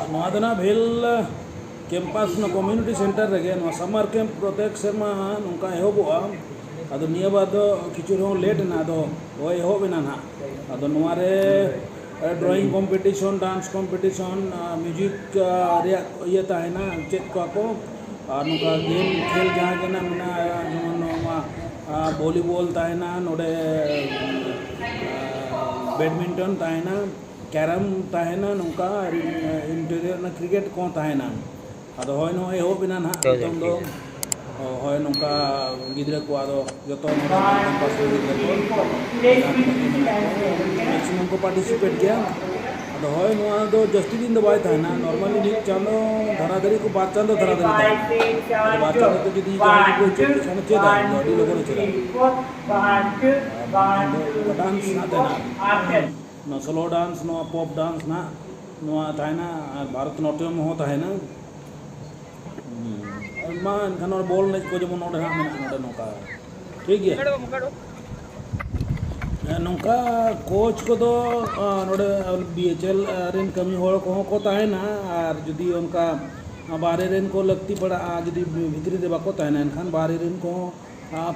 नवादना भेल कैंपस न community centre रेगे summer camp प्रत्येक सेमा नौका एहबोआ अदो निया बार दो किछु रहो लेट ना दो ओ एहबेना ना अदो नवारे drawing competition dance competition music रे ये ताहेना चेक को नौका गेम खेल जहाँ गेना मेना जेमन वॉलीबॉल ताहेना नोडे बैडमिंटन ताहेना कैरम ताहेना नौका इंटीरियर ना क्रिकेट को ताहेना अदो होय नो एहबेना ना तुम दो होय नौका गिद्रा को आदो जतो कैंपस गिद्रा को मैक्सिमम को पार्टिसिपेट किया अदो होय नो दो जस्टी दिन दो बाय ताहेना नॉर्मली नीक चांदो धराधरी को बात चांदो धराधरी ताहेना बात चांदो तो जदी जहां को चेक खाने चेदा अडी लोगों ने चेदा डांस ना ताहेना no solo dance no pop dance na no taina Bharatnatyam ho taina man kan bol ne ko jemon node ha node noka ठीक है नौका कोच को तो नोडे BHL रेन कमी होड़ को ताहेना और जुदी उनका बारे रेन को लगती पड़ा जुदी भितरी दे बाको ताहेना एनखान बारे रेन को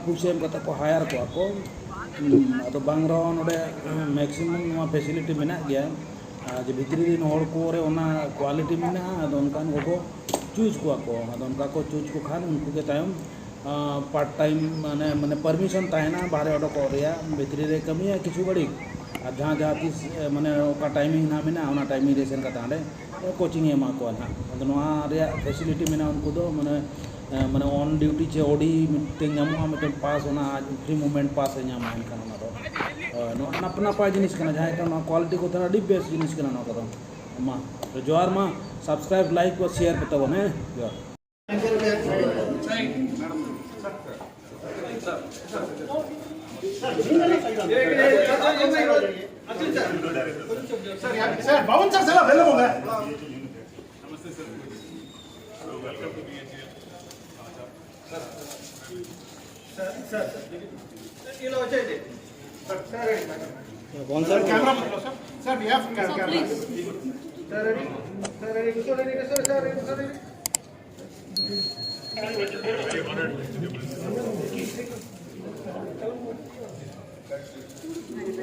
पुशेम कता को हायर को तो बांग्रो नोडे मैक्सिमम फैसिलिटी मेना गया जे भितरी दिन होड़ को रे ओना क्वालिटी मेना अदो उनकान को चूज को अदो उनका को चूज को खान उनको के टाइम पार्ट टाइम माने परमिशन ताहेना बारे ओडो को रेया भितरी रे कमी है किछु बड़ी और जहाँ जहाँ तीस माने ओका टाइमिंग ना मेना ओना टाइमिंग रे सेन का तांडे कोचिंग एमा को ना अदो नोआ रे फैसिलिटी मेना उनको दो माने ऑन ड्यूटी चे ओडी मिटें नामुआ मिटें पास होना फ्री मूवमेंट पास है नाम है खाना दो अपना पाए जिनिस करना जहाँ का क्वालिटी को थोड़ा डी बेस्ट जिनिस करना ना करो माँ तो जोर माँ सब्सक्राइब लाइक और शेयर करता बने जोर सर बावन सर चला वेलम हो गया नमस्ते sir welcome to BHL sir ये लो चाहिए सर कौन सर कैमरा मत लो sir we have camera sir ready sir